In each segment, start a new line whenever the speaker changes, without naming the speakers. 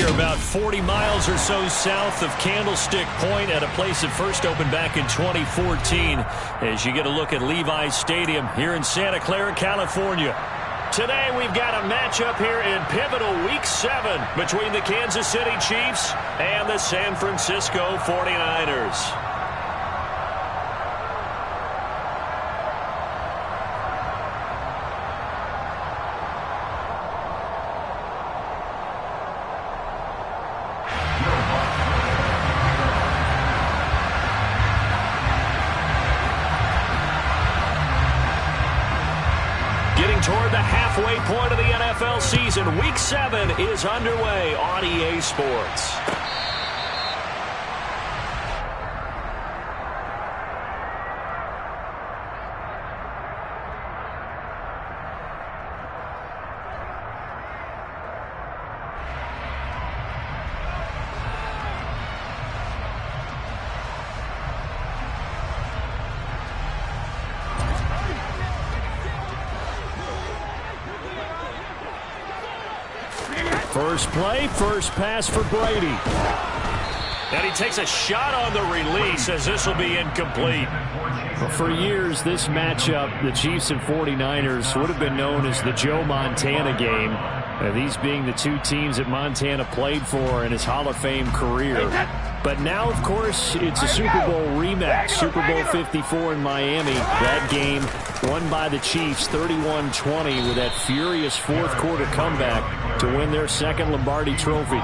you're about 40 miles or so south of Candlestick Point at a place that first opened back in 2014 as you get a look at Levi's Stadium here in Santa Clara, California. Today we've got a matchup here in pivotal Week 7 between the Kansas City Chiefs and the San Francisco 49ers. Toward the halfway point of the NFL season, Week 7 is underway on EA Sports. First play, first pass for Brady. And he takes a shot on the release as this will be incomplete. Well, for years, this matchup, the Chiefs and 49ers, would have been known as the Joe Montana game. These being the two teams that Montana played for in his Hall of Fame career. But now, of course, it's a Super Bowl rematch. Super Bowl 54 in Miami. That game won by the Chiefs 31-20 with that furious fourth-quarter comeback to win their second Lombardi trophy.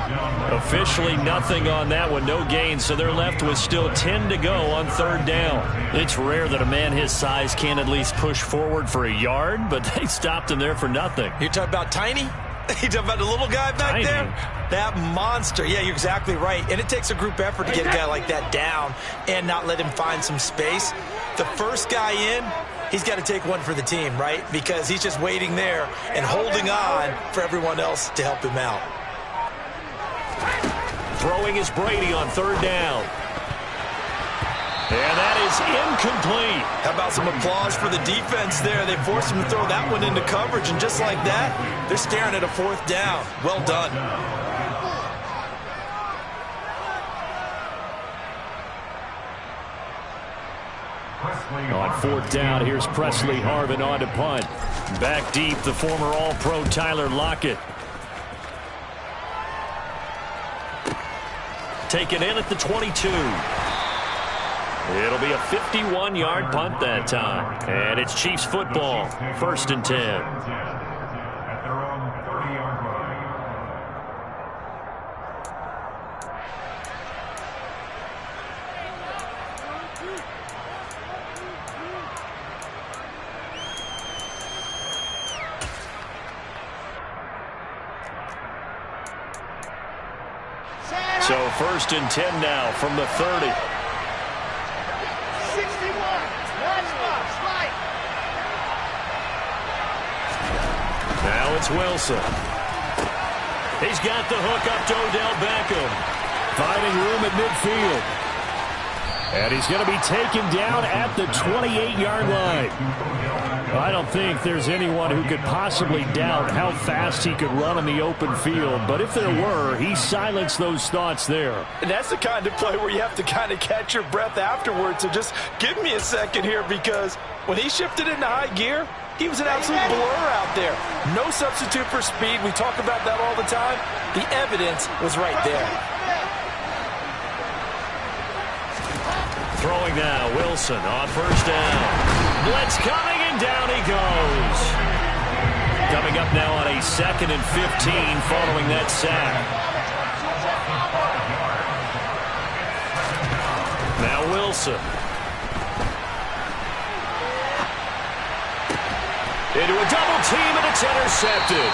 Officially nothing on that one, no gain, so they're left with still 10 to go on third down. It's rare that a man his size can at least push forward for a yard, but they stopped him there for nothing.
You're talking about Tiny? You talking about the little guy back there? That monster. Yeah, you're exactly right. And it takes a group effort to get a guy like that down and not let him find some space. The first guy in, he's got to take one for the team, right? Because he's just waiting there and holding on for everyone else to help him out.
Throwing is Brady on third down. And that is incomplete.
How about some applause for the defense there? They forced him to throw that one into coverage, and just like that, they're staring at a fourth down. Well done.
On fourth down, here's Presley Harvin on to punt. Back deep, the former All-Pro Tyler Lockett. Taken in at the 22. It'll be a 51-yard punt that time. And it's Chiefs football, 1st and 10.
At their own 30-yard line.
So 1st and 10 now from the 30. Now it's Wilson. He's got the hook up to Odell Beckham. Finding room at midfield. And he's going to be taken down at the 28-yard line. I don't think there's anyone who could possibly doubt how fast he could run on the open field. But if there were, he silenced those thoughts there.
And that's the kind of play where you have to kind of catch your breath afterwards. So just give me a second here, because when he shifted into high gear, he was an absolute blur out there. No substitute for speed. We talk about that all the time. The evidence was right there.
Throwing now, Wilson on first down. Blitz coming, and down he goes. Coming up now on a 2nd and 15 following that sack. Now Wilson. Into a double team, and it's intercepted.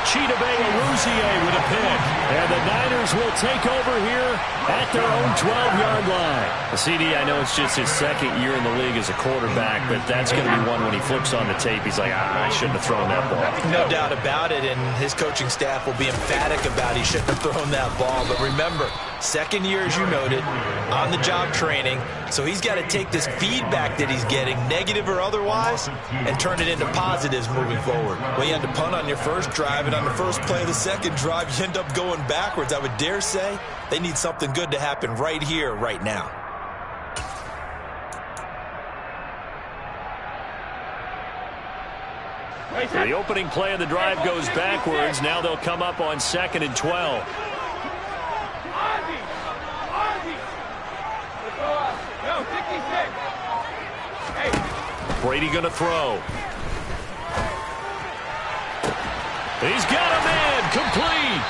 Chidobe Awuzie with a pick. And the Niners Raiders will take over here at their own 12-yard line. CD, I know it's just his second year in the league as a quarterback, but that's going to be one when he flips on the tape. He's like, I shouldn't have thrown that ball.
No doubt about it, and his coaching staff will be emphatic about he shouldn't have thrown that ball. But remember, second year, as you noted, on-the-job training, so he's got to take this feedback that he's getting, negative or otherwise, and turn it into positives moving forward. Well, you had to punt on your first drive, and on the first play of the second drive, you end up going backwards. I would dare say they need something good to happen right here, right now.
The opening play of the drive goes backwards. Now they'll come up on 2nd and 12. Brady going to throw. He's got a man, complete.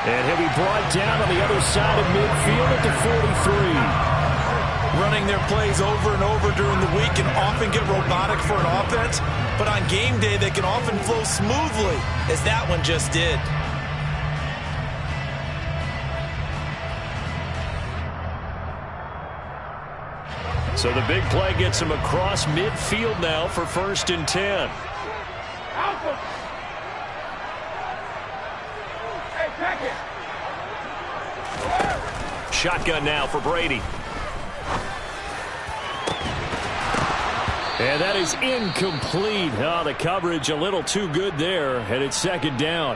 And he'll be brought down on the other side of midfield at the 43.
Running their plays over and over during the week can often get robotic for an offense, but on game day they can often flow smoothly, as that one just did.
So the big play gets him across midfield now for 1st and 10. Shotgun now for Brady. And that is incomplete. Oh, the coverage a little too good there, and it's 2nd down.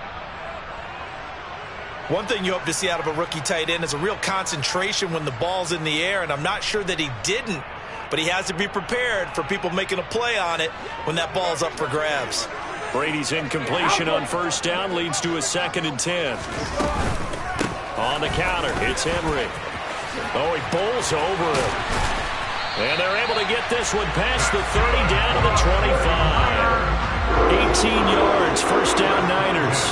One thing you hope to see out of a rookie tight end is a real concentration when the ball's in the air, and I'm not sure that he didn't, but he has to be prepared for people making a play on it when that ball's up for grabs.
Brady's incompletion on 1st down leads to a 2nd and 10. On the counter, it's Henry. Oh, he bowls over it. And they're able to get this one past the 30 down to the 25. 18 yards, 1st down Niners.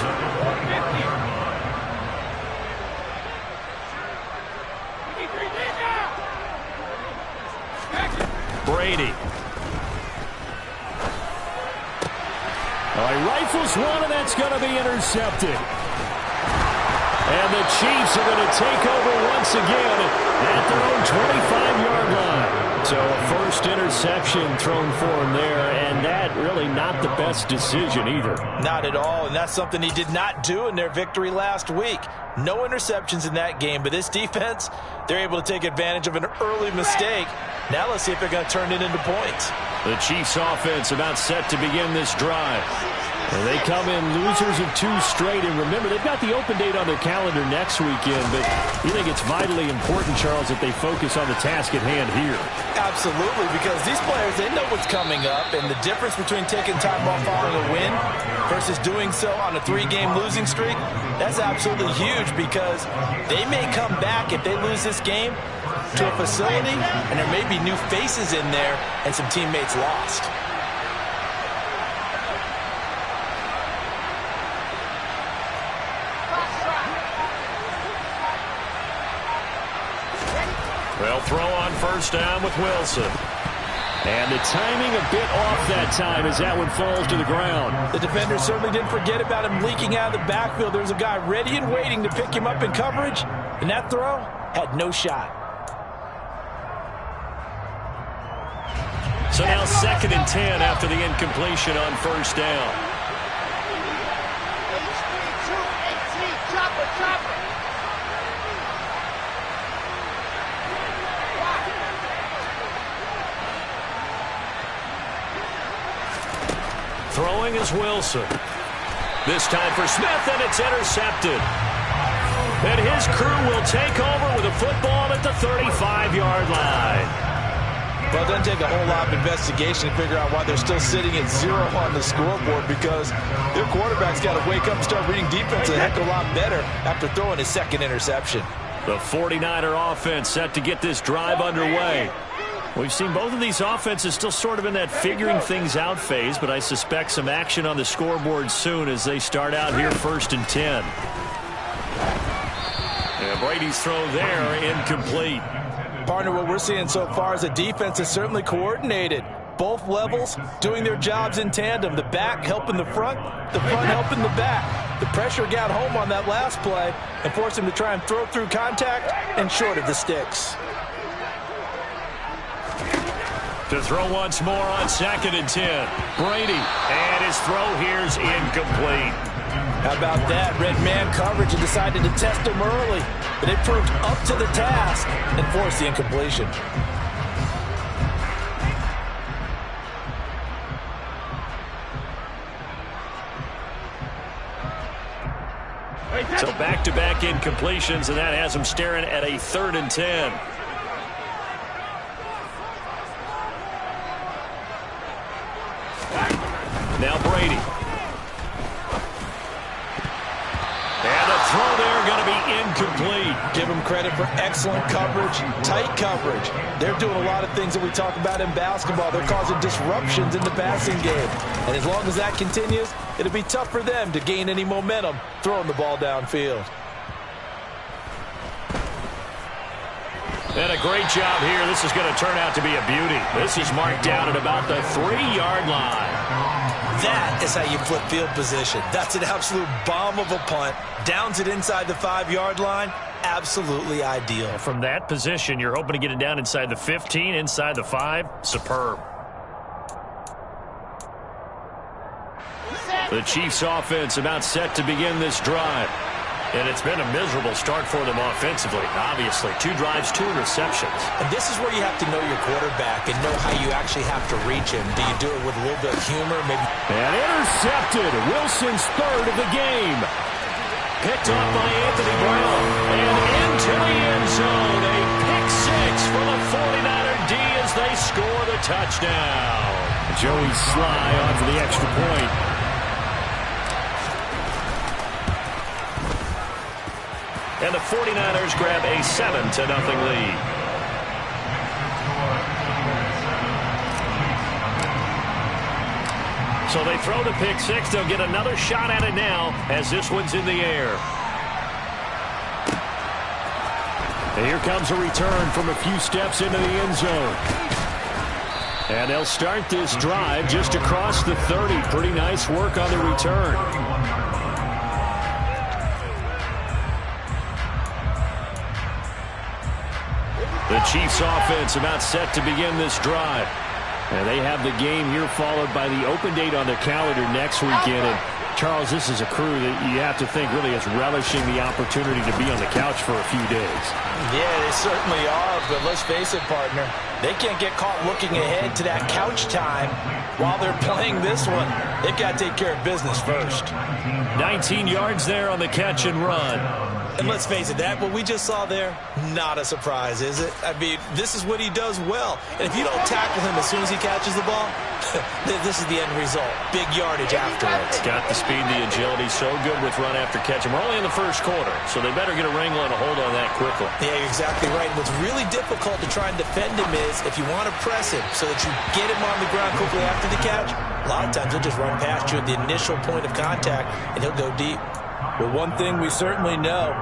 Brady. He rifles one, and that's going to be intercepted. And the Chiefs are going to take over once again at their own 25-yard line. So a first interception thrown for him there, and that really not the best decision either.
Not at all, and that's something he did not do in their victory last week. No interceptions in that game, but this defense, they're able to take advantage of an early mistake. Now let's see if they're going to turn it into points.
The Chiefs offense about set to begin this drive. And they come in losers of 2 straight. And remember, they've got the open date on their calendar next weekend. But you think it's vitally important, Charles, that they focus on the task at hand here?
Absolutely, because these players, they know what's coming up. And the difference between taking time off following a win versus doing so on a 3-game losing streak, that's absolutely huge, because they may come back if they lose this game to a facility, and there may be new faces in there and some teammates lost.
They'll throw on 1st down with Wilson. And the timing a bit off that time as that one falls to the ground.
The defender certainly didn't forget about him leaking out of the backfield. There was a guy ready and waiting to pick him up in coverage, and that throw had no shot.
So now 2nd and 10 after the incompletion on 1st down. Throwing is Wilson. This time for Smith, and it's intercepted. And his crew will take over with a football at the 35-yard line.
Well, it doesn't take a whole lot of investigation to figure out why they're still sitting at 0 on the scoreboard, because their quarterback's got to wake up and start reading defense a heck of a lot better after throwing his 2nd interception.
The 49er offense set to get this drive underway. We've seen both of these offenses still sort of in that figuring things out phase, but I suspect some action on the scoreboard soon as they start out here 1st and 10. And Brady's throw there incomplete.
Partner, what we're seeing so far is a defense that's certainly coordinated. Both levels doing their jobs in tandem. The back helping the front helping the back. The pressure got home on that last play and forced him to try and throw through contact and short of the sticks.
To throw once more on 2nd and 10. Brady, and his throw here's incomplete.
How about that? Red man coverage and decided to test him early. But it proved up to the task and forced the incompletion.
So back-to-back incompletions, and that has him staring at a 3rd and 10. Now Brady. And a throw there going to be incomplete.
Give them credit for excellent coverage, tight coverage. They're doing a lot of things that we talk about in basketball. They're causing disruptions in the passing game. And as long as that continues, it'll be tough for them to gain any momentum throwing the ball downfield.
And a great job here. This is going to turn out to be a beauty. This is marked down at about the 3-yard line.
That is how you flip field position. That's an absolute bomb of a punt. Downs it inside the 5-yard line. Absolutely ideal.
From that position, you're hoping to get it down inside the 15, inside the 5. Superb. The Chiefs offense about set to begin this drive. And it's been a miserable start for them offensively, obviously. 2 drives, 2 interceptions.
And this is where you have to know your quarterback and know how you actually have to reach him. Do you do it with a little bit of humor? Maybe.
And intercepted. Wilson's 3rd of the game. Picked off by Anthony Brown. And into the end zone. A pick 6 for the 49er D as they score the touchdown. Joey Sly on for the extra point. And the 49ers grab a 7-0 lead. So they throw the pick 6. They'll get another shot at it now as this one's in the air. And here comes a return from a few steps into the end zone. And they'll start this drive just across the 30. Pretty nice work on the return. The Chiefs offense about set to begin this drive. And they have the game here followed by the open date on their calendar next weekend. And Charles, this is a crew that you have to think really is relishing the opportunity to be on the couch for a few days.
Yeah, they certainly are, but let's face it, partner. They can't get caught looking ahead to that couch time while they're playing this one. They've got to take care of business first.
19 yards there on the catch and run.
And let's face it, that what we just saw there, not a surprise, is it? I mean, this is what he does well. And if you don't tackle him as soon as he catches the ball, this is the end result. Big yardage after it.
Got the speed, the agility, so good with run after catch. And we're only in the first quarter, so they better get a wrangle and a hold on that quickly.
Yeah, you're exactly right. What's really difficult to try and defend him is if you want to press him so that you get him on the ground quickly after the catch, a lot of times he'll just run past you at the initial point of contact, and he'll go deep. But one thing we certainly know,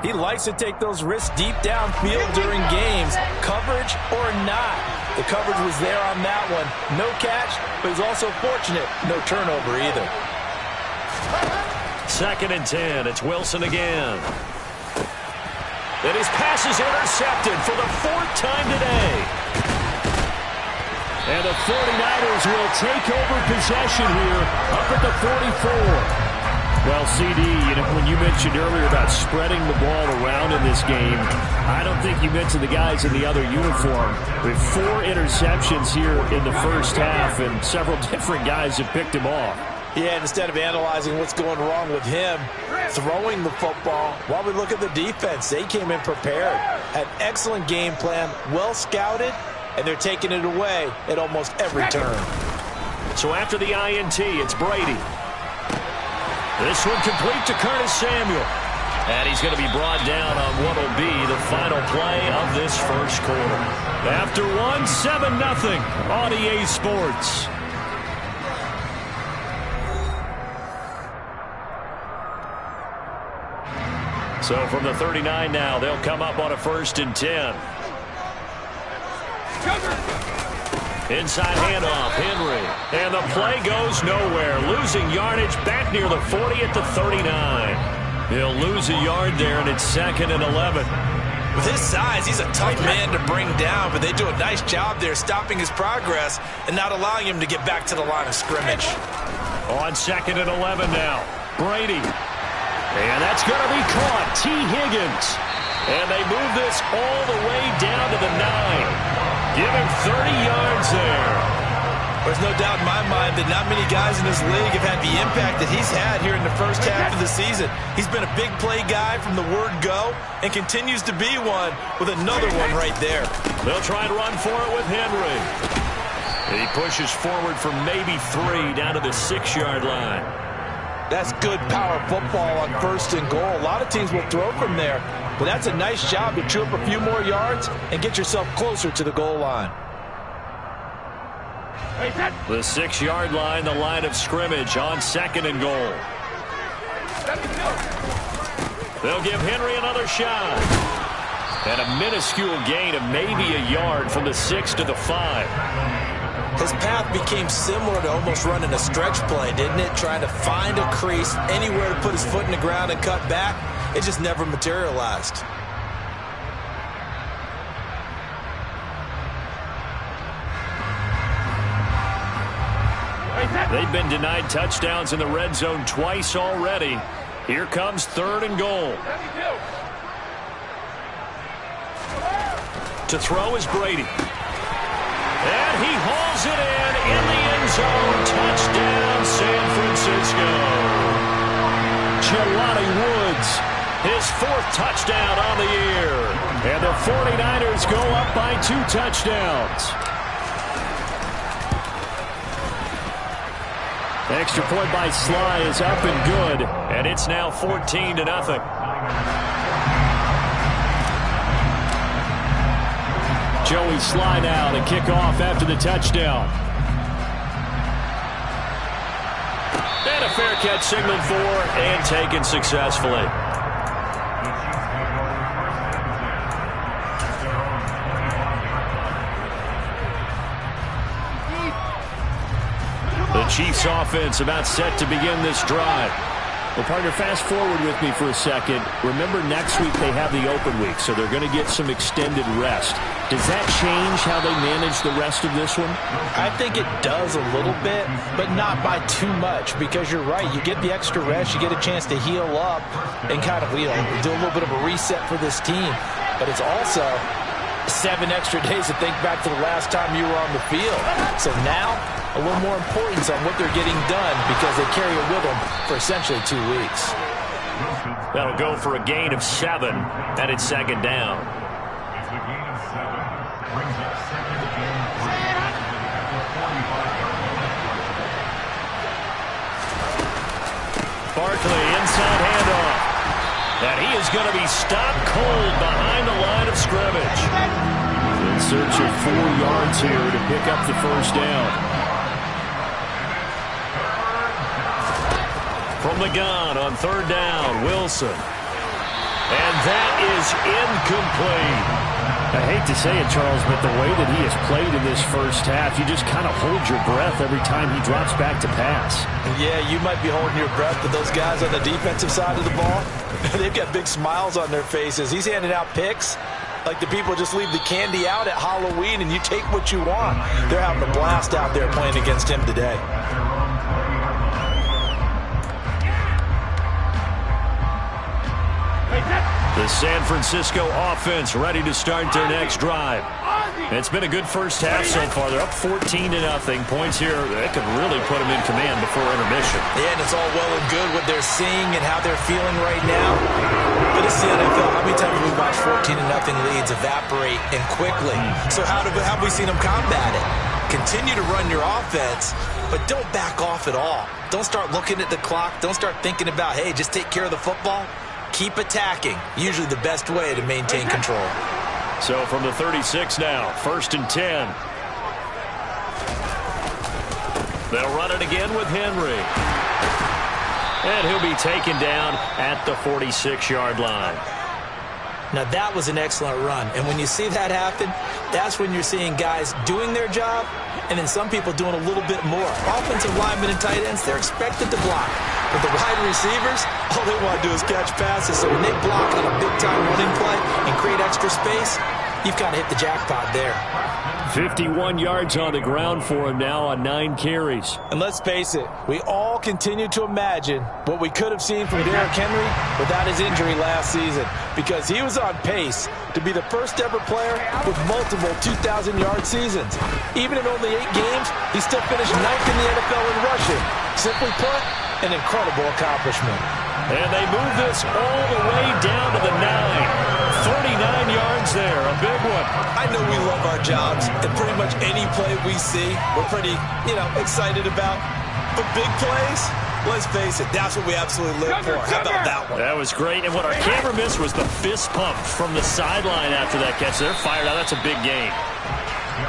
he likes to take those risks deep downfield during games, coverage or not. The coverage was there on that one. No catch, but he's also fortunate. No turnover either.
2nd and 10. It's Wilson again. And his pass is intercepted for the 4th time today. And the 49ers will take over possession here up at the 44. Well, CD, when you mentioned earlier about spreading the ball around in this game, I don't think you mentioned the guys in the other uniform. With 4 interceptions here in the first half, and several different guys have picked him off.
Yeah, instead of analyzing what's going wrong with him, throwing the football, while we look at the defense, they came in prepared. Had excellent game plan, well scouted, and they're taking it away at almost every turn.
So after the INT, it's Brady. This one complete to Curtis Samuel. And he's going to be brought down on what will be the final play of this first quarter. After one, 7-0 on EA Sports. So from the 39 now, they'll come up on a 1st and 10. Inside handoff, Henry. And the play goes nowhere. Losing yardage back near the 40 at the 39. He'll lose a yard there, and it's 2nd and 11.
With his size, he's a tough man to bring down, but they do a nice job there stopping his progress and not allowing him to get back to the line of scrimmage.
On 2nd and 11 now. Brady. And that's going to be caught. T. Higgins. And they move this all the way down to the 9. Give him 30 yards there.
There's no doubt in my mind that not many guys in this league have had the impact that he's had here in the first half of the season. He's been a big play guy from the word go and continues to be one with another one right there.
They'll try and run for it with Henry. He pushes forward for maybe 3 down to the 6-yard line.
That's good power football on 1st and goal. A lot of teams will throw from there, but that's a nice job to chew up a few more yards and get yourself closer to the goal line.
The 6-yard line, the line of scrimmage on 2nd and goal. They'll give Henry another shot. And a minuscule gain of maybe a yard from the 6 to the 5.
His path became similar to almost running a stretch play, didn't it? Trying to find a crease, anywhere to put his foot in the ground and cut back. It just never materialized.
They've been denied touchdowns in the red zone twice already. Here comes 3rd and goal. To throw is Brady. And he hauls it in the end zone. Touchdown, San Francisco. Jelani Woods, his 4th touchdown on the year. And the 49ers go up by 2 touchdowns. Extra point by Sly is up and good. And it's now 14-0. Joey Sly now to kick off after the touchdown. And a fair catch signaled for and taken successfully. The Chiefs offense about set to begin this drive. Well, partner, fast forward with me for a second. Remember, next week they have the open week, so they're going to get some extended rest. Does that change how they manage the rest of this one?
I think it does a little bit, but not by too much, because you're right. You get the extra rest. You get a chance to heal up and kind of, do a little bit of a reset for this team. But it's also 7 extra days to think back to the last time you were on the field. So now, a little more importance on what they're getting done because they carry it with them for essentially 2 weeks.
That'll go for a gain of 7, and it's 2nd down.
It's a gain of 7. Brings up 2nd and 3 at the 45-yard line.
Barkley inside handoff. And he is going to be stopped cold behind the line of scrimmage. In search of 4 yards here to pick up the 1st down. From the gun on 3rd down, Wilson. And that is incomplete. I hate to say it, Charles, but the way that he has played in this first half, you just kind of hold your breath every time he drops back to pass.
Yeah, you might be holding your breath, but those guys on the defensive side of the ball, they've got big smiles on their faces. He's handing out picks like the people just leave the candy out at Halloween and you take what you want. They're having a blast out there playing against him today.
The San Francisco offense ready to start their next drive. It's been a good first half so far. They're up 14-0. Points here that could really put them in command before intermission.
Yeah, and it's all well and good what they're seeing and how they're feeling right now. But it's the NFL. How many times have we watched 14-0 leads evaporate and quickly? So how have we seen them combat it? Continue to run your offense, but don't back off at all. Don't start looking at the clock. Don't start thinking about, hey, just take care of the football. Keep attacking. Usually the best way to maintain control.
So from the 36 now, 1st and 10. They'll run it again with Henry. And he'll be taken down at the 46-yard line.
Now, that was an excellent run. And when you see that happen, that's when you're seeing guys doing their job and then some people doing a little bit more. Offensive linemen and tight ends, they're expected to block. But the wide receivers, all they want to do is catch passes. So when they block on a big-time running play and create extra space, you've kind of hit the jackpot there.
51 yards on the ground for him now on 9 carries.
And let's face it, we all continue to imagine what we could have seen from Derrick Henry without his injury last season, because he was on pace to be the first ever player with multiple 2,000-yard seasons. Even in only 8 games, he still finished 9th in the NFL in rushing. Simply put, an incredible accomplishment.
And they move this all the way down to the 9. 39 yards there, a big one.
I know we love our jobs, and pretty much any play we see, we're pretty, excited about. But big plays, let's face it, that's what we absolutely live for. How about that one?
That was great, and what our camera missed was the fist pump from the sideline after that catch. They're fired out. That's a big gain.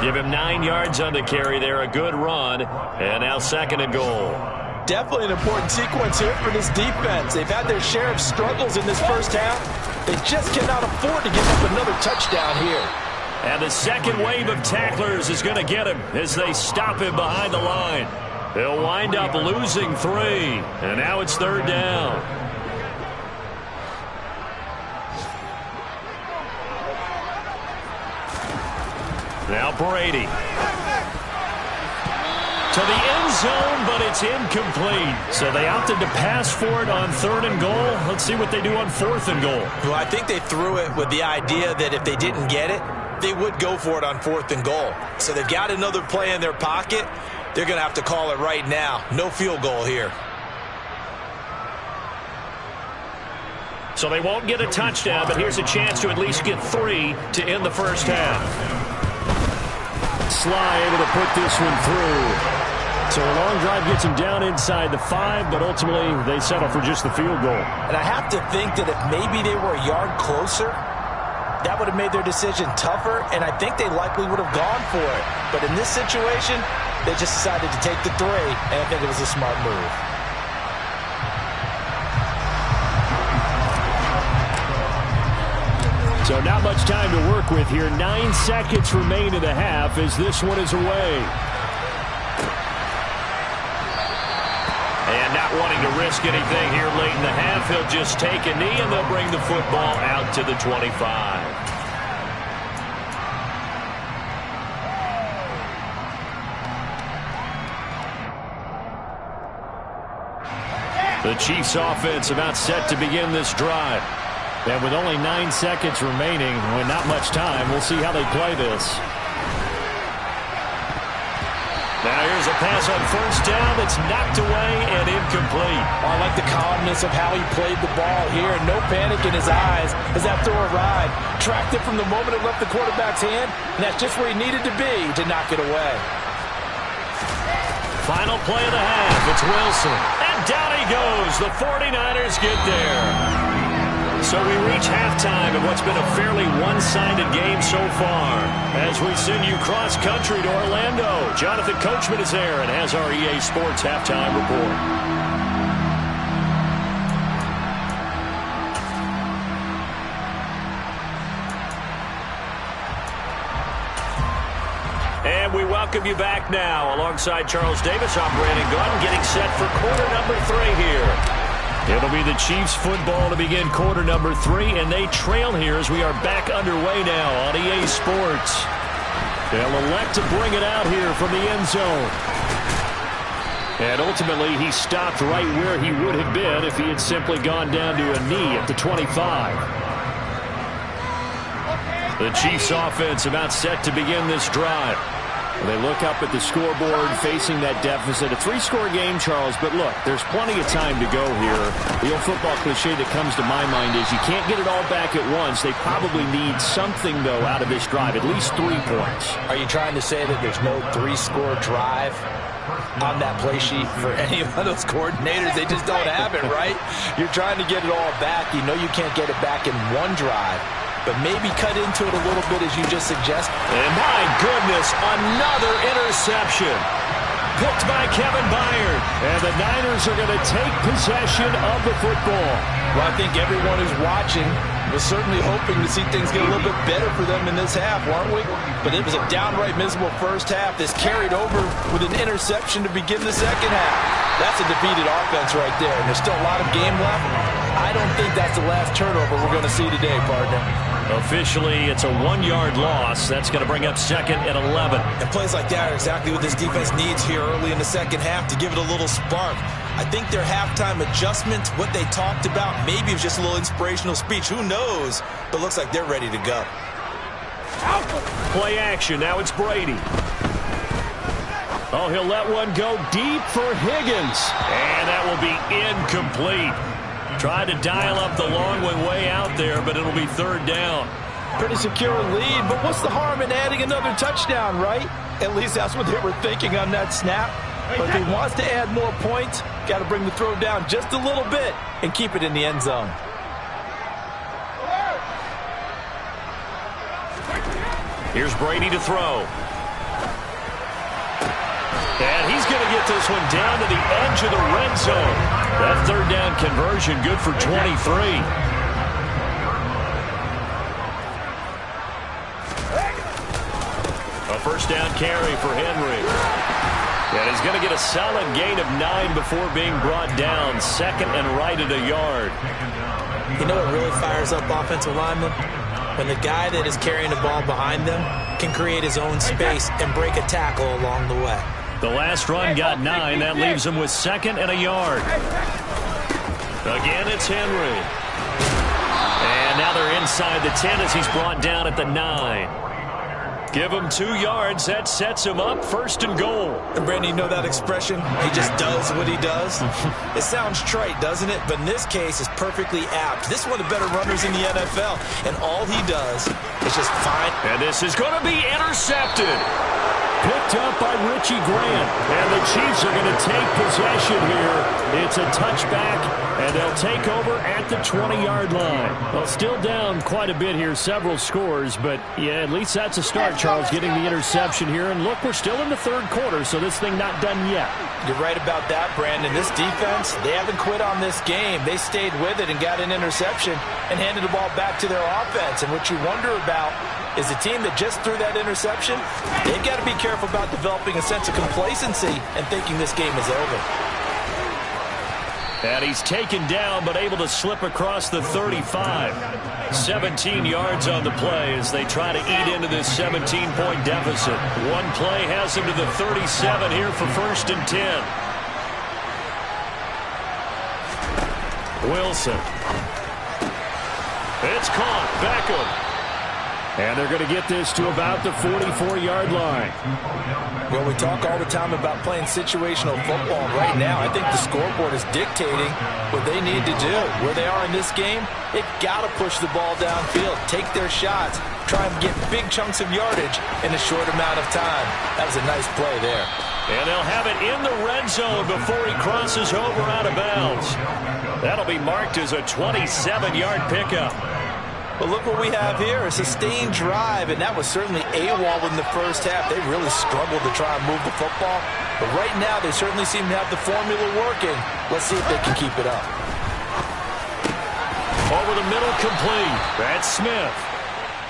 Give him 9 yards on the carry there, a good run, and now 2nd and goal.
Definitely an important sequence here for this defense. They've had their share of struggles in this first half. They just cannot afford to give up another touchdown here.
And the second wave of tacklers is going to get him as they stop him behind the line. They'll wind up losing 3, and now it's 3rd down. Now Brady. To the end zone, but it's incomplete. So they opted to pass for it on 3rd and goal. Let's see what they do on 4th and goal.
Well, I think they threw it with the idea that if they didn't get it, they would go for it on 4th and goal. So they've got another play in their pocket. They're going to have to call it right now. No field goal here.
So they won't get a touchdown, but here's a chance to at least get 3 to end the first half. Sly able to put this one through. So a long drive gets him down inside the 5, but ultimately they settle for just the field goal.
And I have to think that if maybe they were a yard closer, that would have made their decision tougher, and I think they likely would have gone for it. But in this situation, they just decided to take the 3, and I think it was a smart move.
So not much time to work with here. 9 seconds remain in the half as this one is away. And not wanting to risk anything here late in the half, he'll just take a knee and they'll bring the football out to the 25. The Chiefs offense about set to begin this drive. And with only 9 seconds remaining, with not much time, we'll see how they play this. Now here's a pass on 1st down that's knocked away and incomplete.
Oh, I like the calmness of how he played the ball here. No panic in his eyes as that throw arrived. Tracked it from the moment it left the quarterback's hand, and that's just where he needed to be to knock it away.
Final play of the half. It's Wilson. And down he goes. The 49ers get there. So we reach halftime of what's been a fairly one-sided game so far. As we send you cross-country to Orlando, Jonathan Coachman is there and has our EA Sports halftime report. And we welcome you back now. Alongside Charles Davis, I'm Brandon Gordon, getting set for quarter number 3 here. It'll be the Chiefs football to begin quarter number 3, and they trail here as we are back underway now on EA Sports. They'll elect to bring it out here from the end zone. And ultimately, he stopped right where he would have been if he had simply gone down to a knee at the 25. The Chiefs offense about set to begin this drive. They look up at the scoreboard facing that deficit. A 3-score game, Charles, but look, there's plenty of time to go here. The old football cliche that comes to my mind is you can't get it all back at once. They probably need something, though, out of this drive, at least 3 points.
Are you trying to say that there's no 3-score drive on that play sheet for any of those coordinators? They just don't have it, right? You're trying to get it all back. You know you can't get it back in one drive. But maybe cut into it a little bit as you just suggested.
And my goodness, another interception. picked by Kevin Byard. And the Niners are going to take possession of the football.
Well, I think everyone who's watching was certainly hoping to see things get a little bit better for them in this half, weren't we? But it was a downright miserable first half. This carried over with an interception to begin the second half. That's a defeated offense right there, and there's still a lot of game left. I don't think that's the last turnover we're going to see today, partner.
Officially, it's a 1-yard loss. That's going to bring up second and 11.
And plays like that are exactly what this defense needs here early in the second half to give it a little spark. I think their halftime adjustment, what they talked about, maybe it was just a little inspirational speech. Who knows? But looks like they're ready to go.
Play action. Now it's Brady. Oh, he'll let one go deep for Higgins. And that will be incomplete. Tried to dial up the long one way out there, but it'll be third down.
Pretty secure lead, but what's the harm in adding another touchdown, right? At least that's what they were thinking on that snap. But if he wants to add more points, got to bring the throw down just a little bit and keep it in the end zone.
Here's Brady to throw. And he's going to get this one down to the edge of the red zone. That third down conversion good for 23. A first down carry for Henry. And he's going to get a solid gain of 9 before being brought down. Second and right at a yard.
You know what really fires up offensive linemen? When the guy that is carrying the ball behind them can create his own space and break a tackle along the way.
The last run got 9. That leaves him with second and a yard. Again, it's Henry. And now they're inside the 10 as he's brought down at the 9. Give him 2 yards. That sets him up first and goal.
And Brandon, you know that expression? He just does what he does. It sounds trite, doesn't it? But in this case, it's perfectly apt. This is one of the better runners in the NFL. And all he does is just find.
And this is going to be intercepted. Picked up by Richie Grant. And the Chiefs are going to take possession here. It's a touchback, and they'll take over at the 20-yard line. Well, still down quite a bit here, several scores, but yeah, at least that's a start, Charles, getting the interception here. And look, we're still in the third quarter, so this thing not done yet.
You're right about that, Brandon. This defense, they haven't quit on this game. They stayed with it and got an interception and handed the ball back to their offense. And what you wonder about is a team that just threw that interception, they've got to be careful about developing a sense of complacency and thinking this game is over.
And he's taken down, but able to slip across the 35. 17 yards on the play as they try to eat into this 17-point deficit. One play has him to the 37 here for first and 10. Wilson. It's caught. Beckham. And they're going to get this to about the 44-yard line.
Well, we talk all the time about playing situational football. Right now, I think the scoreboard is dictating what they need to do. Where they are in this game, they've got to push the ball downfield, take their shots, try and get big chunks of yardage in a short amount of time. That was a nice play there.
And they'll have it in the red zone before he crosses over out of bounds. That'll be marked as a 27-yard pickup.
But look what we have here, a sustained drive, and that was certainly AWOL in the first half. They really struggled to try and move the football. But right now, they certainly seem to have the formula working. Let's see if they can keep it up.
Over the middle, complete. That's Smith.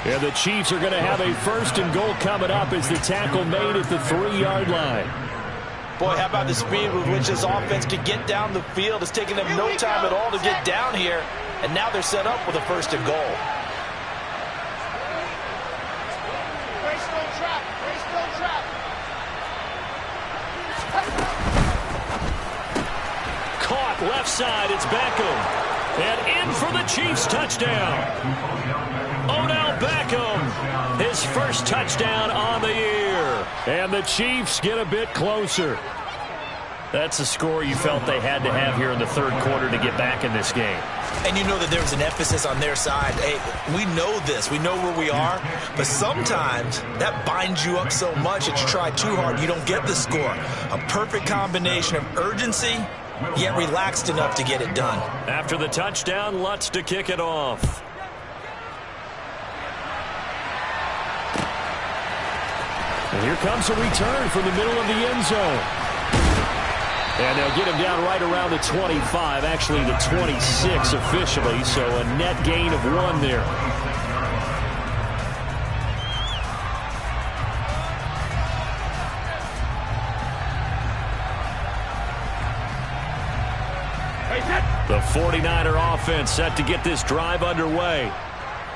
And the Chiefs are going to have a first and goal coming up as the tackle made at the 3-yard line.
Boy, how about the speed with which this offense could get down the field? It's taken them no time at all to get down here. And now they're set up with a first and goal.
Caught left side, it's Beckham. And in for the Chiefs touchdown. Odell Beckham, his first touchdown on the year. And the Chiefs get a bit closer. That's a score you felt they had to have here in the third quarter to get back in this game.
And you know that there's an emphasis on their side. Hey, we know this. We know where we are. But sometimes that binds you up so much that you try too hard, you don't get the score. A perfect combination of urgency, yet relaxed enough to get it done.
After the touchdown, Lutz to kick it off. And here comes a return from the middle of the end zone. And they'll get him down right around the 25, actually the 26 officially, so a net gain of 1 there. The 49er offense set to get this drive underway.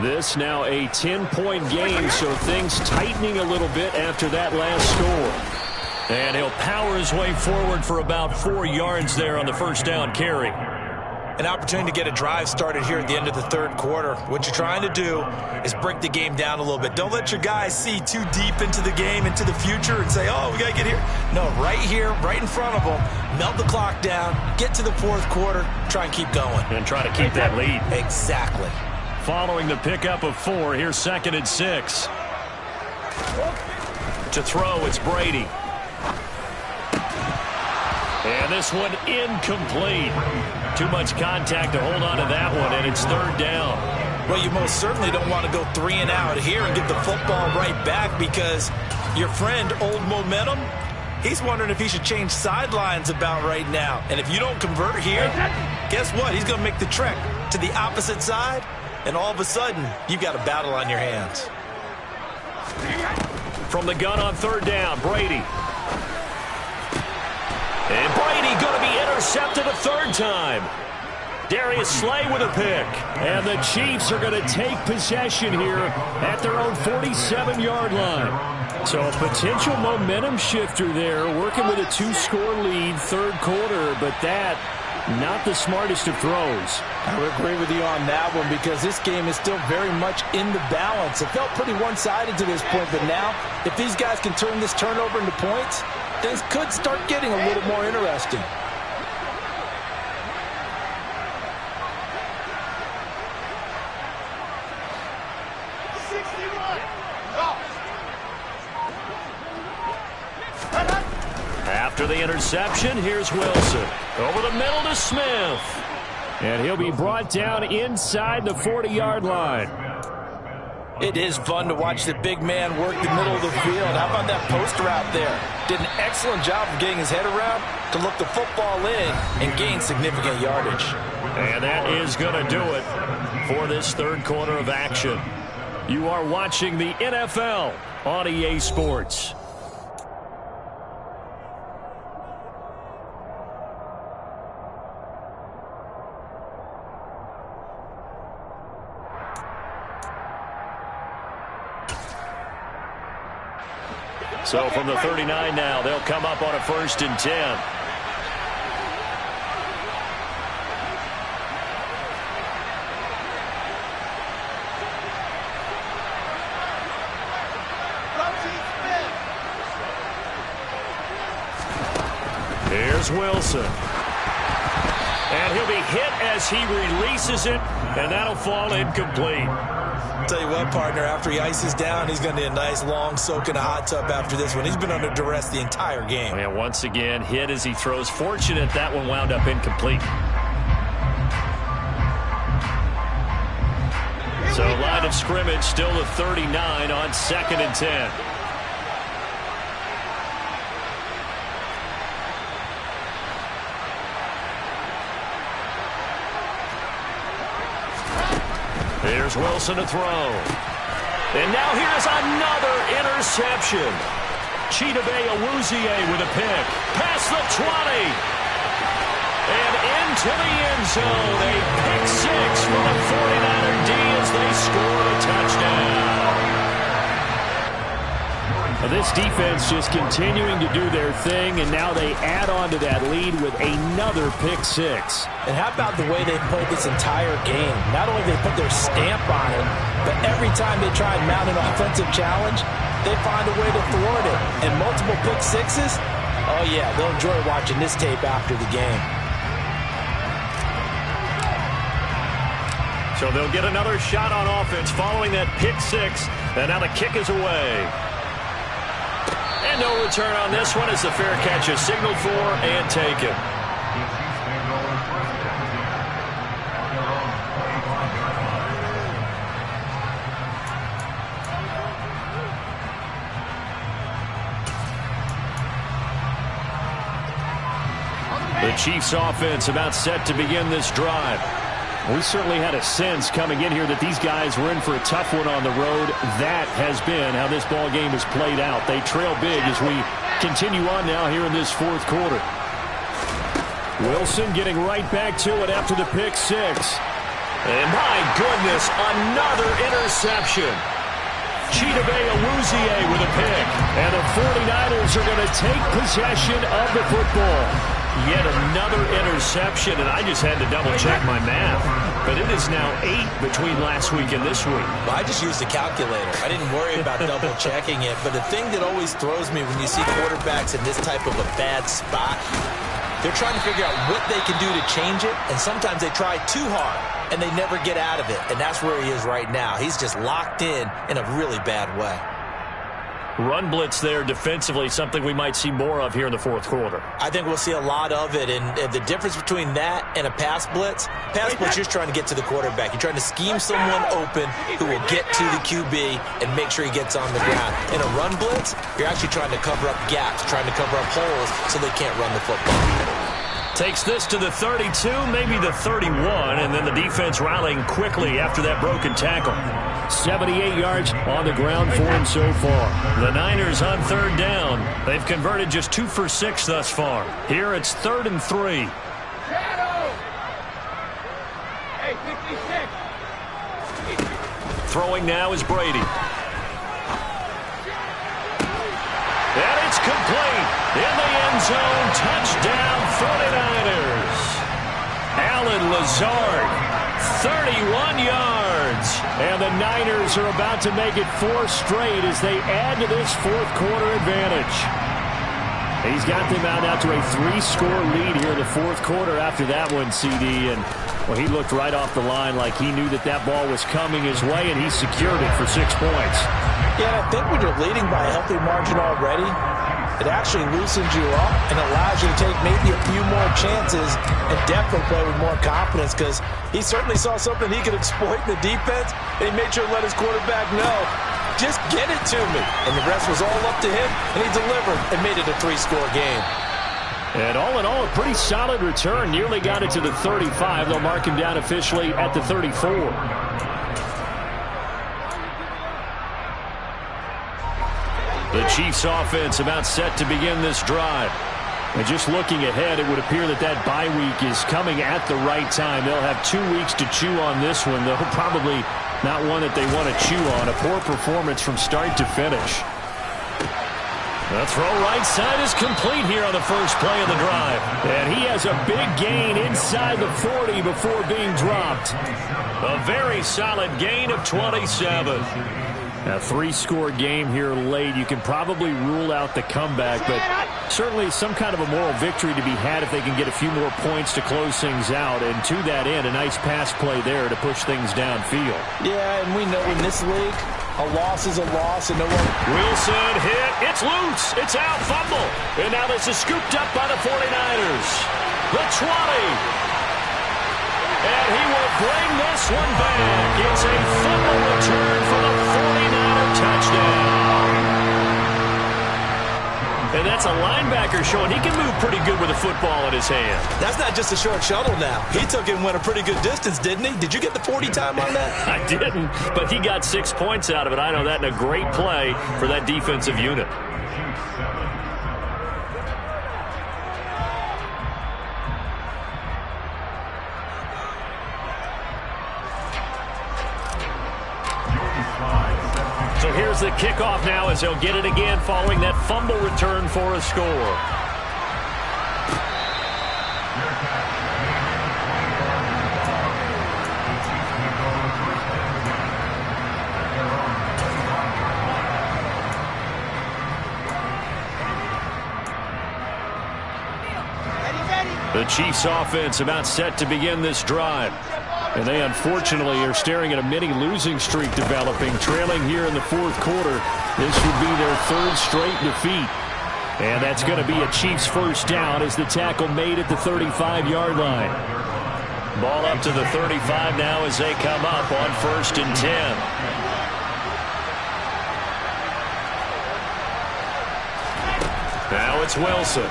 This now a 10-point game, so things tightening a little bit after that last score. And he'll power his way forward for about 4 yards there on the first down carry.
An opportunity to get a drive started here at the end of the third quarter. What you're trying to do is break the game down a little bit. Don't let your guys see too deep into the game, into the future, and say, oh, we got to get here. No, right here, right in front of them, melt the clock down, get to the fourth quarter, try and keep going.
And try to keep that lead.
Exactly.
Following the pickup of 4, here's 2nd and 6. To throw, it's Brady. And this one incomplete. Too much contact to hold on to that one, and it's 3rd down.
Well, you most certainly don't want to go 3 and out here and get the football right back, because your friend, Old Momentum, he's wondering if he should change sidelines about right now. And if you don't convert here, guess what? He's going to make the trek to the opposite side, and all of a sudden, you've got a battle on your hands.
From the gun on 3rd down, Brady. And Brady going to be intercepted a 3rd time. Darius Slay with a pick. And the Chiefs are going to take possession here at their own 47-yard line. So a potential momentum shifter there, working with a 2-score lead, 3rd quarter, but that not the smartest of throws.
I would agree with you on that one, because this game is still very much in the balance. It felt pretty one-sided to this point, but now if these guys can turn this turnover into points, things could start getting a little more interesting.
After the interception, here's Wilson. Over the middle to Smith. And he'll be brought down inside the 40-yard line.
It is fun to watch the big man work the middle of the field. How about that post route there? Did an excellent job of getting his head around to look the football in and gain significant yardage.
And that is going to do it for this 3rd quarter of action. You are watching the NFL on EA Sports. So from the 39 now, they'll come up on a 1st and 10. Here's Wilson. And he'll be hit as he releases it, and that'll fall incomplete.
Tell you what, partner, after he ices down, he's going to need a nice long soak in a hot tub after this one. He's been under duress the entire game.
And once again, hit as he throws. Fortunate that one wound up incomplete. So line of scrimmage still the 39 on 2nd and 10. Here's Wilson to throw. And now here's another interception. Chidobe Awuzie with a pick. Past the 20. And into the end zone. A pick 6 for the 49er D as they score a touchdown. This defense just continuing to do their thing, and now they add on to that lead with another pick 6.
And how about the way they played this entire game? Not only did they put their stamp on it, but every time they try and mount an offensive challenge, they find a way to thwart it. And multiple pick 6s, oh yeah, they'll enjoy watching this tape after the game.
So they'll get another shot on offense following that pick 6, and now the kick is away. And no return on this one as the fair catch is signaled for and taken. The Chiefs offense about set to begin this drive. We certainly had a sense coming in here that these guys were in for a tough one on the road. That has been how this ball game has played out. They trail big as we continue on now here in this fourth quarter. Wilson getting right back to it after the pick six. And my goodness, another interception. Chidobe Awuzie with a pick. And the 49ers are going to take possession of the football. Yet another interception, and I just had to double-check my math. But it is now 8 between last week and this week.
Well, I just used a calculator. I didn't worry about double-checking it. But the thing that always throws me when you see quarterbacks in this type of a bad spot, they're trying to figure out what they can do to change it, and sometimes they try too hard, and they never get out of it. And that's where he is right now. He's just locked in a really bad way.
Run blitz there defensively, something we might see more of here in the fourth quarter.
I think we'll see a lot of it, and the difference between that and a pass blitz, you're just trying to get to the quarterback. You're trying to scheme someone open who will get to the QB and make sure he gets on the ground. In a run blitz, you're actually trying to cover up gaps, trying to cover up holes so they can't run the football.
Takes this to the 32, maybe the 31, and then the defense rallying quickly after that broken tackle. 78 yards on the ground for him so far. The Niners on third down. They've converted just 2 for 6 thus far. Here it's 3rd and 3. Throwing now is Brady. And it's complete. In the end zone, touchdown 49ers. Allen Lazard, 31 yards. And the Niners are about to make it 4 straight as they add to this fourth quarter advantage. He's got them out now to a 3-score lead here in the fourth quarter after that one, CD. And well, he looked right off the line like he knew that that ball was coming his way, and he secured it for 6 points.
Yeah, I think when you're leading by a healthy margin already, it actually loosens you up and allows you to take maybe a few more chances and definitely play with more confidence, because he certainly saw something he could exploit in the defense, and he made sure to let his quarterback know, just get it to me. And the rest was all up to him, and he delivered and made it a 3-score game.
And all in all, a pretty solid return. Nearly got it to the 35. They'll mark him down officially at the 34. The Chiefs offense about set to begin this drive. And just looking ahead, it would appear that that bye week is coming at the right time. They'll have 2 weeks to chew on this one, though probably not one that they want to chew on. A poor performance from start to finish. The throw right side is complete here on the first play of the drive. And he has a big gain inside the 40 before being dropped. A very solid gain of 27. A 3-score game here late. You can probably rule out the comeback, but certainly some kind of a moral victory to be had if they can get a few more points to close things out. And to that end, a nice pass play there to push things downfield.
Yeah, and we know in this league, a loss is a loss, and no one...
Wilson hit. It's loose. It's out. Fumble. And now this is scooped up by the 49ers. The 20. And he will bring this one back. It's a fumble return for the 49er touchdown. And that's a linebacker showing he can move pretty good with a football in his hand.
That's not just a short shuttle now. He took it and went a pretty good distance, didn't he? Did you get the 40 time on that?
I didn't, but he got 6 points out of it. I know that in a great play for that defensive unit. So here's the kickoff now as they'll get it again following that fumble return for a score. The Chiefs offense about set to begin this drive. And they unfortunately are staring at a mini losing streak developing, trailing here in the fourth quarter. This would be their 3rd straight defeat. And that's going to be a Chiefs first down as the tackle made at the 35-yard line. Ball up to the 35 now as they come up on 1st and 10. Now it's Wilson.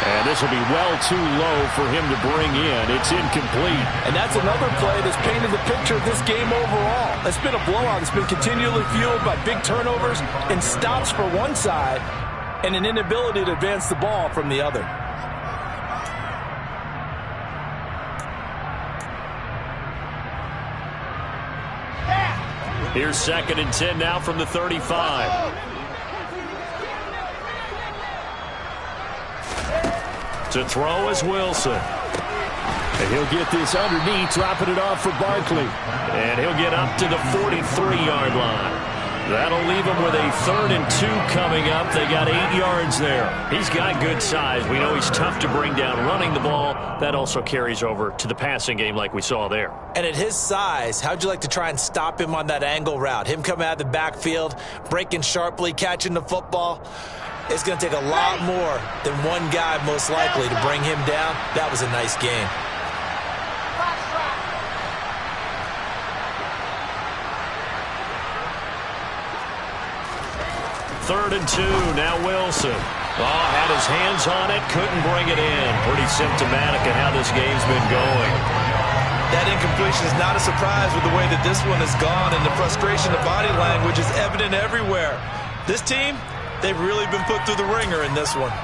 And this will be well too low for him to bring in. It's incomplete.
And that's another play that's painted the picture of this game overall. It's been a blowout. It's been continually fueled by big turnovers and stops for one side and an inability to advance the ball from the other.
Here's 2nd and 10 now from the 35. To throw is Wilson. And he'll get this underneath, dropping it off for Barkley. And he'll get up to the 43-yard line. That'll leave him with a 3rd and 2 coming up. They got 8 yards there. He's got good size. We know he's tough to bring down running the ball. That also carries over to the passing game like we saw there.
And at his size, how'd you like to try and stop him on that angle route? Him coming out of the backfield, breaking sharply, catching the football. It's going to take a lot more than one guy most likely to bring him down. That was a nice game.
Third and 2, now Wilson. Oh, had his hands on it, couldn't bring it in. Pretty symptomatic of how this game's been going.
That incompletion is not a surprise with the way that this one has gone, and the frustration, the body language is evident everywhere. This team, they've really been put through the ringer in this one.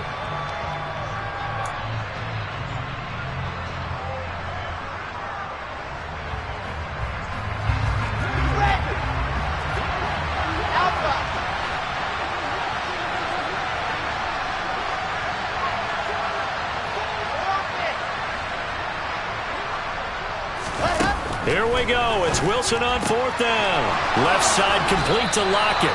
Here we go. It's Wilson on 4th down. Left side complete to Lockett.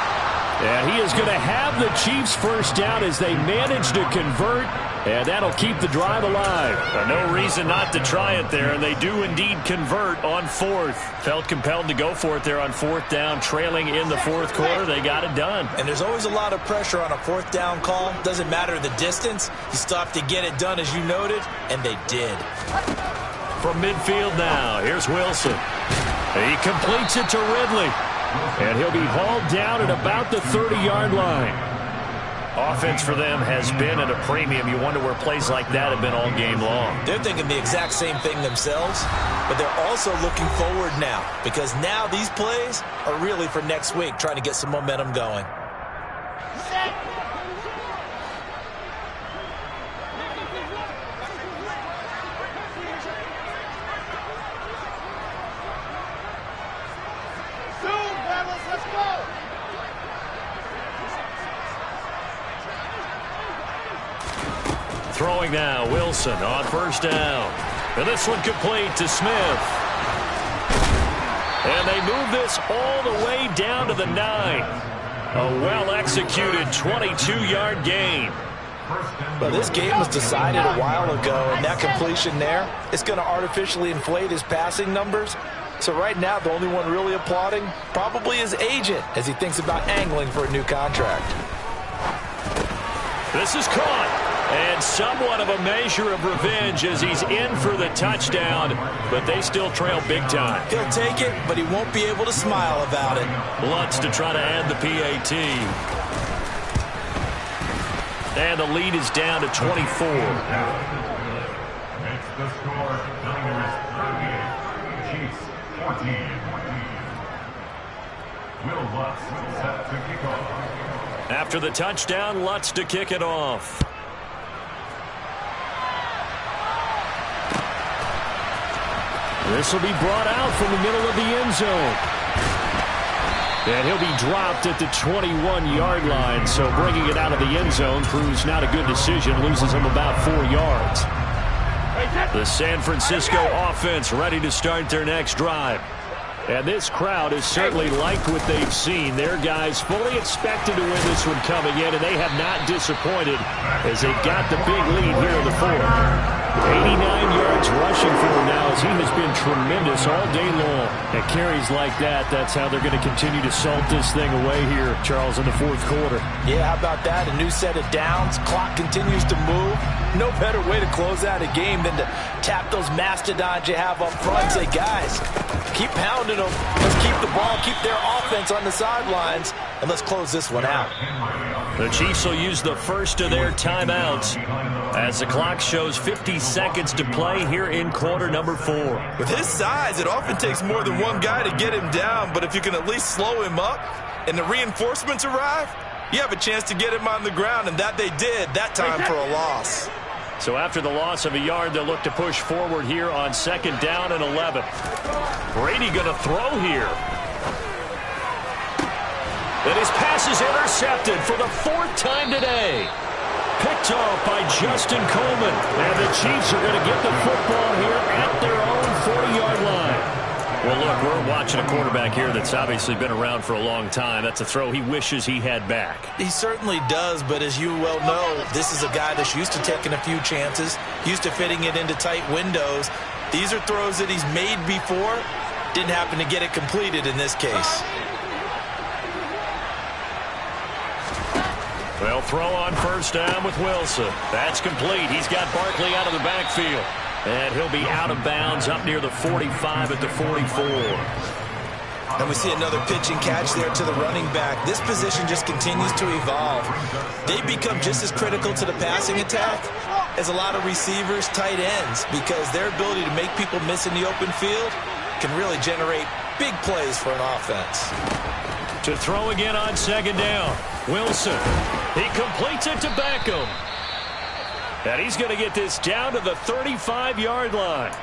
And he is going to have the Chiefs first down as they manage to convert. And that'll keep the drive alive. No reason not to try it there. And they do indeed convert on 4th. Felt compelled to go for it there on 4th down. Trailing in the 4th quarter. They got it done.
And there's always a lot of pressure on a 4th down call. Doesn't matter the distance. You still have to get it done as you noted. And they did.
From midfield now, here's Wilson. He completes it to Ridley. And he'll be hauled down at about the 30-yard line. Offense for them has been at a premium. You wonder where plays like that have been all game long.
They're thinking the exact same thing themselves, but they're also looking forward now, because now these plays are really for next week, trying to get some momentum going.
Throwing now, Wilson on 1st down. And this one complete to Smith. And they move this all the way down to the 9. A well-executed 22-yard gain.
Well, this game was decided a while ago, and that completion there is going to artificially inflate his passing numbers. So right now, the only one really applauding probably his agent as he thinks about angling for a new contract.
This is caught. And somewhat of a measure of revenge as he's in for the touchdown, but they still trail big time.
He'll take it, but he won't be able to smile about it.
Lutz to try to add the PAT. And the lead is down to 24.
Makes the score. Niners 38, Chiefs 14. Will Lutz set to kick off.
After the touchdown, Lutz to kick it off. This will be brought out from the middle of the end zone. And he'll be dropped at the 21-yard line. So bringing it out of the end zone proves not a good decision. Loses him about 4 yards. The San Francisco offense ready to start their next drive. And this crowd has certainly liked what they've seen. Their guys fully expected to win this one coming in, and they have not disappointed as they got the big lead here in the 4th. 89 yards rushing for him now as he has been tremendous all day long. At carries like that, that's how they're going to continue to salt this thing away here, Charles, in the 4th quarter.
Yeah, how about that? A new set of downs. Clock continues to move. No better way to close out a game than to tap those mastodons you have up front and say, guys, keep pounding them. Let's keep the ball, keep their offense defense on the sidelines, and let's close this one out.
The Chiefs will use the first of their timeouts as the clock shows 50 seconds to play here in quarter number 4.
With his size, it often takes more than one guy to get him down, but if you can at least slow him up and the reinforcements arrive, you have a chance to get him on the ground, and that they did that time for a loss.
So after the loss of a yard, they'll look to push forward here on 2nd down and 11. Brady going to throw here. And his pass is intercepted for the 4th time today. Picked off by Justin Coleman. And the Chiefs are going to get the football here at their own 40-yard line. Well, look, we're watching a quarterback here that's obviously been around for a long time. That's a throw he wishes he had back.
He certainly does, but as you well know, this is a guy that's used to taking a few chances, used to fitting it into tight windows. These are throws that he's made before. Didn't happen to get it completed in this case.
Well, throw on 1st down with Wilson. That's complete. He's got Barkley out of the backfield. And he'll be out of bounds up near the 45 at the 44.
And we see another pitch and catch there to the running back. This position just continues to evolve. They become just as critical to the passing attack as a lot of receivers, tight ends, because their ability to make people miss in the open field can really generate big plays for an offense.
To throw again on 2nd down. Wilson. He completes it to Beckham. And he's going to get this down to the 35-yard line.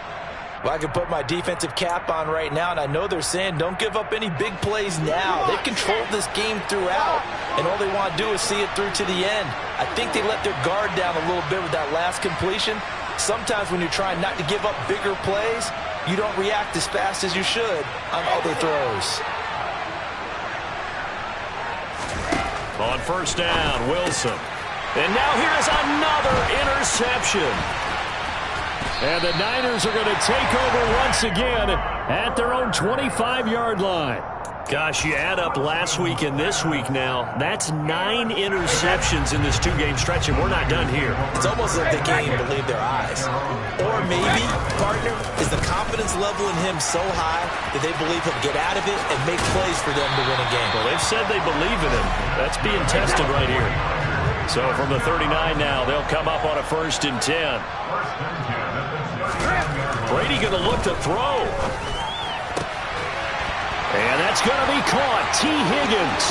Well, I can put my defensive cap on right now, and I know they're saying don't give up any big plays now. They've controlled this game throughout, and all they want to do is see it through to the end. I think they let their guard down a little bit with that last completion. Sometimes when you're trying not to give up bigger plays, you don't react as fast as you should on other throws.
On 1st down, Wilson. And now here is another interception. And the Niners are going to take over once again at their own 25-yard line. Gosh, you add up last week and this week now, that's 9 interceptions in this 2-game stretch, and we're not done here.
It's almost like they can't even believe their eyes. Or maybe, partner, is the confidence level in him so high that they believe he'll get out of it and make plays for them to win a game.
Well, they've said they believe in him. That's being tested right here. So from the 39 now, they'll come up on a 1st and 10. Brady going to look to throw. And that's going to be caught. T. Higgins.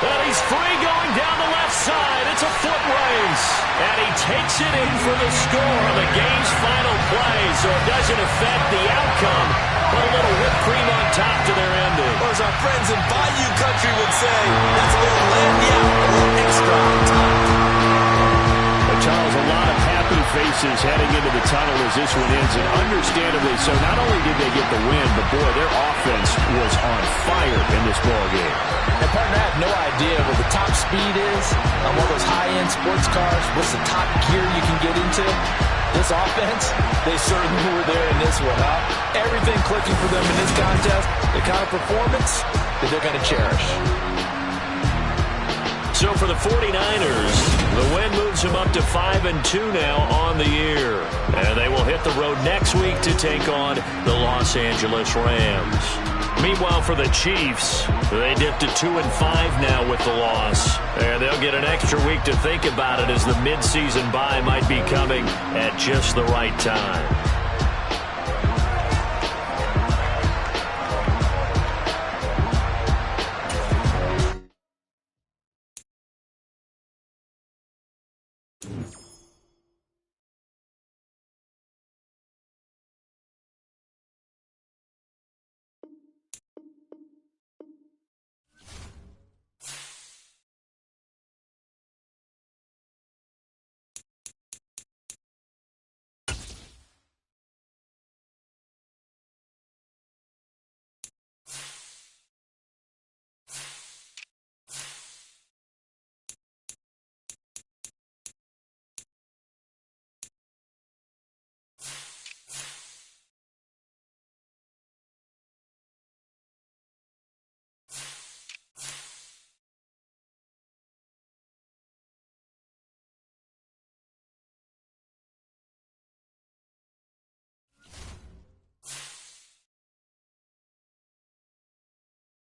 And he's free going down the left side. It's a foot race. And he takes it in for the score on the game's final play. So it doesn't affect the outcome, but a little whipped cream on top to their ending.
Or as our friends in Bayou Country would say, that's a little lanyard, a little extra on top.
But Charles, a lot of happy faces heading into the tunnel as this one ends, and understandably so. Not only did they get the win, but boy, their offense was on fire in this ballgame.
And partner, I have no idea what the top speed is on one of those high-end sports cars. What's the top gear you can get into? This offense, they certainly were there in this one, huh? Everything clicking for them in this contest, the kind of performance that they're going to cherish.
So for the 49ers, the win moves them up to 5-2 now on the year. And they will hit the road next week to take on the Los Angeles Rams. Meanwhile, for the Chiefs, they dipped to 2-5 now with the loss. And they'll get an extra week to think about it as the midseason bye might be coming at just the right time.